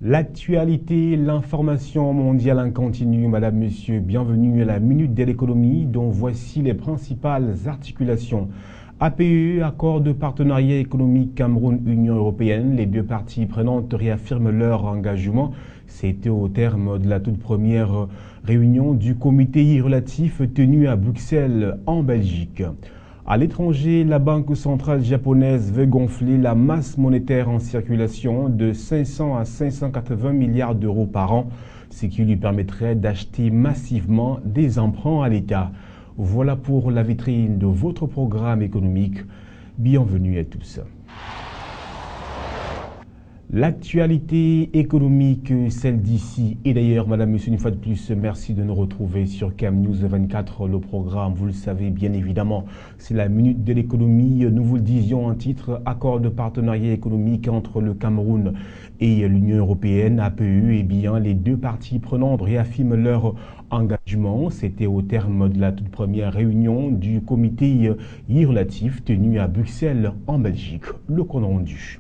L'actualité, l'information mondiale en continu, madame, monsieur, bienvenue à la Minute de l'économie dont voici les principales articulations. APE, accord de partenariat économique Cameroun-Union européenne, les deux parties prenantes réaffirment leur engagement. C'était au terme de la toute première réunion du comité relatif tenu à Bruxelles en Belgique. À l'étranger, la Banque centrale japonaise veut gonfler la masse monétaire en circulation de 500 à 580 milliards d'euros par an, ce qui lui permettrait d'acheter massivement des emprunts à l'État. Voilà pour la vitrine de votre programme économique. Bienvenue à tous. L'actualité économique, celle d'ici et d'ailleurs, madame, monsieur, une fois de plus, merci de nous retrouver sur Cam News 24. Le programme, vous le savez bien évidemment, c'est la Minute de l'économie. Nous vous le disions en titre, accord de partenariat économique entre le Cameroun et l'Union européenne, APE. Eh bien, les deux parties prenantes réaffirment leur engagement. C'était au terme de la toute première réunion du comité relatif tenu à Bruxelles en Belgique. Le compte rendu.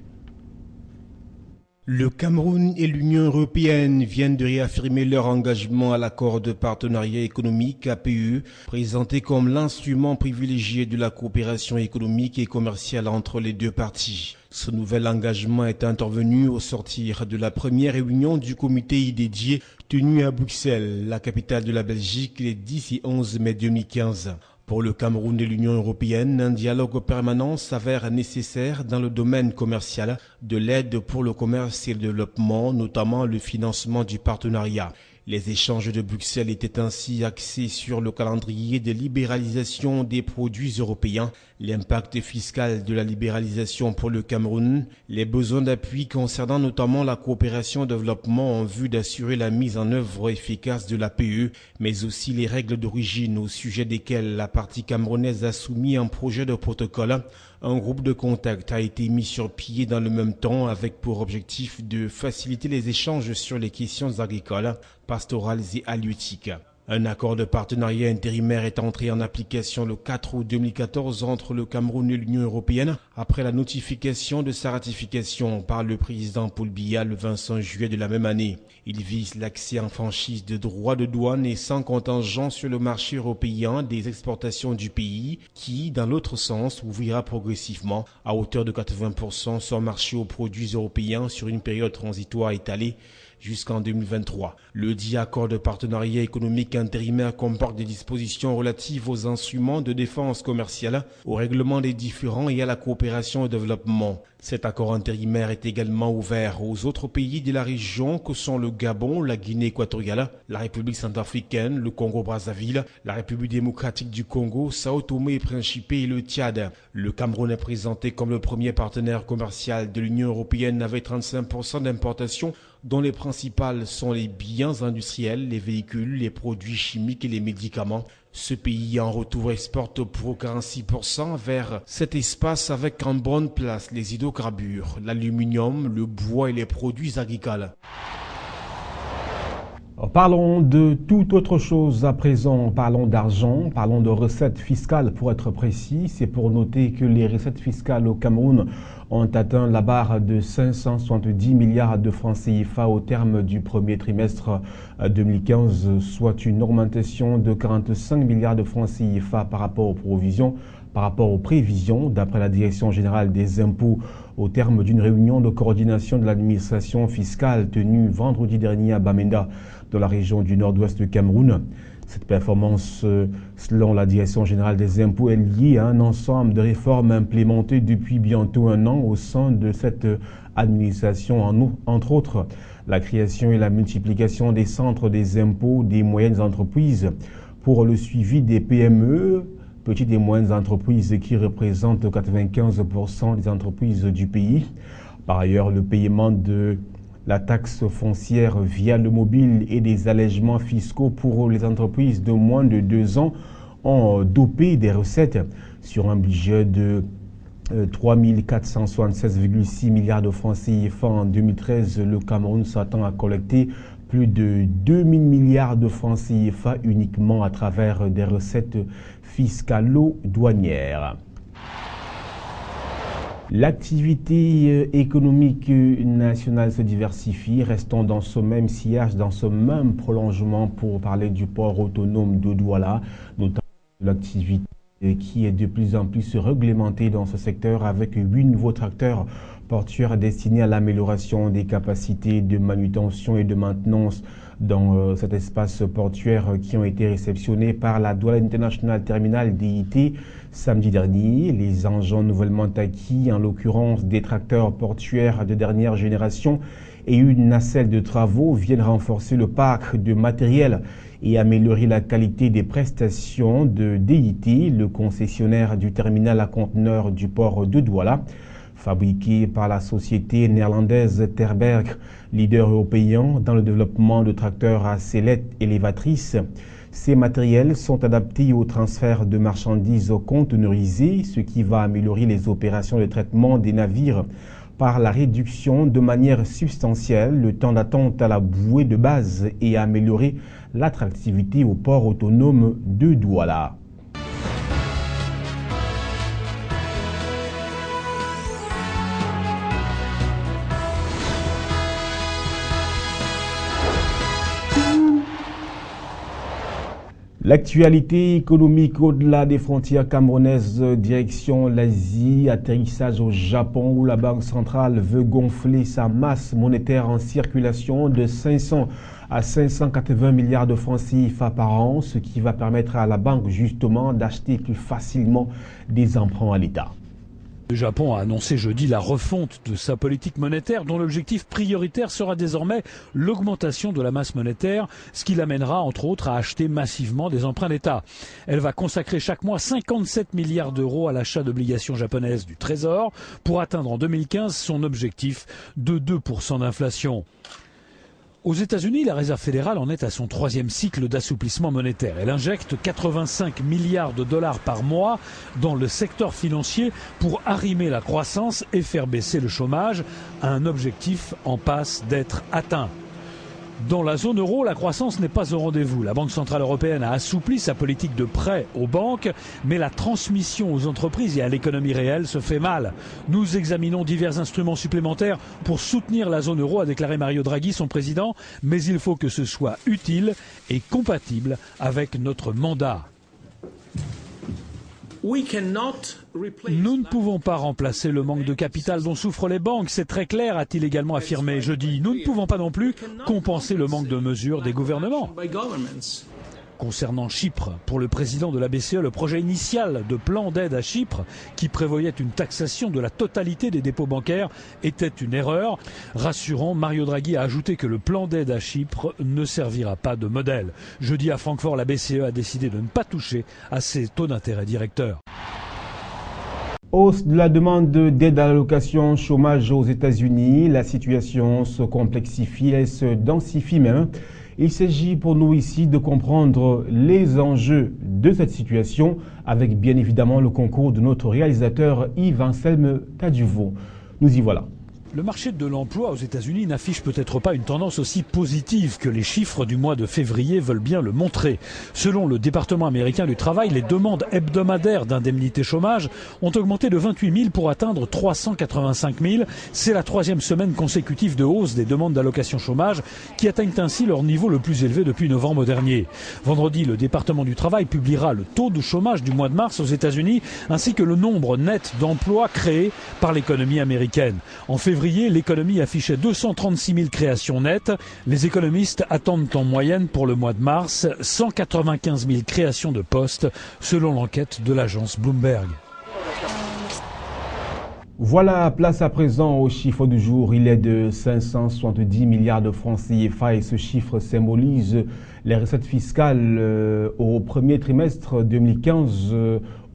Le Cameroun et l'Union européenne viennent de réaffirmer leur engagement à l'accord de partenariat économique APE, présenté comme l'instrument privilégié de la coopération économique et commerciale entre les deux parties. Ce nouvel engagement est intervenu au sortir de la première réunion du comité dédié tenu à Bruxelles, la capitale de la Belgique, les 10 et 11 mai 2015. Pour le Cameroun et l'Union européenne, un dialogue permanent s'avère nécessaire dans le domaine commercial, de l'aide pour le commerce et le développement, notamment le financement du partenariat. Les échanges de Bruxelles étaient ainsi axés sur le calendrier de libéralisation des produits européens, l'impact fiscal de la libéralisation pour le Cameroun, les besoins d'appui concernant notamment la coopération développement en vue d'assurer la mise en œuvre efficace de l'APE, mais aussi les règles d'origine au sujet desquelles la partie camerounaise a soumis un projet de protocole. Un groupe de contact a été mis sur pied dans le même temps avec pour objectif de faciliter les échanges sur les questions agricoles, pastorales et halieutiques. Un accord de partenariat intérimaire est entré en application le 4 août 2014 entre le Cameroun et l'Union européenne après la notification de sa ratification par le président Paul Biya le 25 juillet de la même année. Il vise l'accès en franchise de droits de douane et sans contingent sur le marché européen des exportations du pays qui, dans l'autre sens, ouvrira progressivement à hauteur de 80% son marché aux produits européens sur une période transitoire étalée jusqu'en 2023. Le dit accord de partenariat économique intérimaire comporte des dispositions relatives aux instruments de défense commerciale, au règlement des différends et à la coopération et développement. Cet accord intérimaire est également ouvert aux autres pays de la région que sont le Gabon, la Guinée équatoriale, la République centrafricaine, le Congo-Brazzaville, la République démocratique du Congo, Sao Tomé et Principe et le Tchad. Le Cameroun est présenté comme le premier partenaire commercial de l'Union européenne avec 35% d'importations dont les principales sont les biens industriels, les véhicules, les produits chimiques et les médicaments. Ce pays en retour exporte pour 46% vers cet espace avec en bonne place les hydrocarbures, l'aluminium, le bois et les produits agricoles. Parlons de toute autre chose à présent. Parlons d'argent, parlons de recettes fiscales pour être précis. C'est pour noter que les recettes fiscales au Cameroun ont atteint la barre de 570 milliards de francs CFA au terme du premier trimestre 2015, soit une augmentation de 45 milliards de francs CFA par rapport aux prévisions, d'après la Direction générale des impôts au terme d'une réunion de coordination de l'administration fiscale tenue vendredi dernier à Bamenda, dans la région du nord-ouest du Cameroun. Cette performance, selon la Direction générale des impôts, est liée à un ensemble de réformes implémentées depuis bientôt un an au sein de cette administration, entre autres la création et la multiplication des centres des impôts des moyennes entreprises pour le suivi des PME, petites et moyennes entreprises qui représentent 95% des entreprises du pays. Par ailleurs, le paiement de la taxe foncière via le mobile et des allègements fiscaux pour les entreprises de moins de 2 ans ont dopé des recettes sur un budget de 3 476,6 milliards de francs CFA en 2013. Le Cameroun s'attend à collecter plus de 2000 milliards de francs CFA uniquement à travers des recettes fiscalo-douanières. L'activité économique nationale se diversifie. Restons dans ce même sillage, dans ce même prolongement pour parler du port autonome de Douala, notamment de l'activité qui est de plus en plus réglementée dans ce secteur avec 8 nouveaux tracteurs portuaires destinés à l'amélioration des capacités de manutention et de maintenance dans cet espace portuaire qui ont été réceptionnés par la Douala International Terminal DIT samedi dernier. Les engins nouvellement acquis, en l'occurrence des tracteurs portuaires de dernière génération et une nacelle de travaux, viennent renforcer le parc de matériel et améliorer la qualité des prestations de DIT, le concessionnaire du terminal à conteneurs du port de Douala. Fabriqué par la société néerlandaise Terberg, leader européen dans le développement de tracteurs à sellette élévatrice. Ces matériels sont adaptés au transfert de marchandises conteneurisées, ce qui va améliorer les opérations de traitement des navires par la réduction de manière substantielle le temps d'attente à la bouée de base et améliorer l'attractivité au port autonome de Douala. L'actualité économique au-delà des frontières camerounaises, direction l'Asie, atterrissage au Japon où la Banque centrale veut gonfler sa masse monétaire en circulation de 500 à 580 milliards de francs CFA par an, ce qui va permettre à la banque justement d'acheter plus facilement des emprunts à l'État. Le Japon a annoncé jeudi la refonte de sa politique monétaire dont l'objectif prioritaire sera désormais l'augmentation de la masse monétaire, ce qui l'amènera entre autres à acheter massivement des emprunts d'État. Elle va consacrer chaque mois 57 milliards d'euros à l'achat d'obligations japonaises du Trésor pour atteindre en 2015 son objectif de 2% d'inflation. Aux États-Unis, la Réserve fédérale en est à son 3e cycle d'assouplissement monétaire. Elle injecte 85 milliards de dollars par mois dans le secteur financier pour arrimer la croissance et faire baisser le chômage, un objectif en passe d'être atteint. Dans la zone euro, la croissance n'est pas au rendez-vous. La Banque centrale européenne a assoupli sa politique de prêt aux banques, mais la transmission aux entreprises et à l'économie réelle se fait mal. Nous examinons divers instruments supplémentaires pour soutenir la zone euro, a déclaré Mario Draghi, son président, mais il faut que ce soit utile et compatible avec notre mandat. Nous ne pouvons pas remplacer le manque de capital dont souffrent les banques, c'est très clair, a-t-il également affirmé jeudi. Nous ne pouvons pas non plus compenser le manque de mesures des gouvernements. Concernant Chypre, pour le président de la BCE, le projet initial de plan d'aide à Chypre, qui prévoyait une taxation de la totalité des dépôts bancaires, était une erreur. Rassurant, Mario Draghi a ajouté que le plan d'aide à Chypre ne servira pas de modèle. Jeudi à Francfort, la BCE a décidé de ne pas toucher à ses taux d'intérêt directeurs. Hausse de la demande d'aide à l'allocation chômage aux États-Unis. La situation se complexifie, elle se densifie même. Il s'agit pour nous ici de comprendre les enjeux de cette situation avec bien évidemment le concours de notre réalisateur Yves-Anselme Tadjuvo. Nous y voilà. Le marché de l'emploi aux États-Unis n'affiche peut-être pas une tendance aussi positive que les chiffres du mois de février veulent bien le montrer. Selon le département américain du travail, les demandes hebdomadaires d'indemnité chômage ont augmenté de 28 000 pour atteindre 385 000. C'est la 3e semaine consécutive de hausse des demandes d'allocation chômage qui atteignent ainsi leur niveau le plus élevé depuis novembre dernier. Vendredi, le département du travail publiera le taux de chômage du mois de mars aux États-Unis ainsi que le nombre net d'emplois créés par l'économie américaine. En février, l'économie affichait 236 000 créations nettes. Les économistes attendent en moyenne pour le mois de mars 195 000 créations de postes, selon l'enquête de l'agence Bloomberg. Voilà, place à présent au chiffre du jour. Il est de 570 milliards de francs CFA et ce chiffre symbolise les recettes fiscales au premier trimestre 2015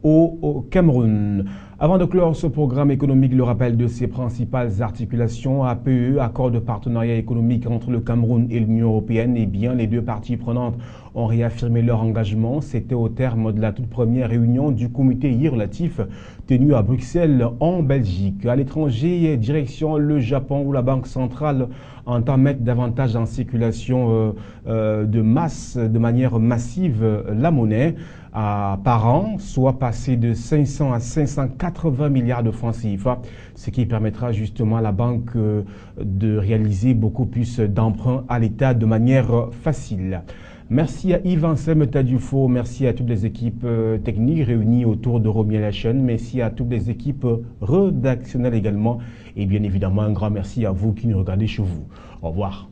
au Cameroun. Avant de clore ce programme économique, le rappel de ses principales articulations, APE, accord de partenariat économique entre le Cameroun et l'Union européenne, eh bien, les deux parties prenantes ont réaffirmé leur engagement. C'était au terme de la toute première réunion du comité relatif tenu à Bruxelles, en Belgique. À l'étranger, direction le Japon, où la Banque centrale entend mettre davantage en circulation de manière massive, la monnaie par an, soit passer de 500 à 580 80 milliards de francs CFA, ce qui permettra justement à la banque de réaliser beaucoup plus d'emprunts à l'État de manière facile. Merci à Yves Ansem Tadufo, merci à toutes les équipes techniques réunies autour de Romy la chaîne, merci à toutes les équipes rédactionnelles également, et bien évidemment un grand merci à vous qui nous regardez chez vous. Au revoir.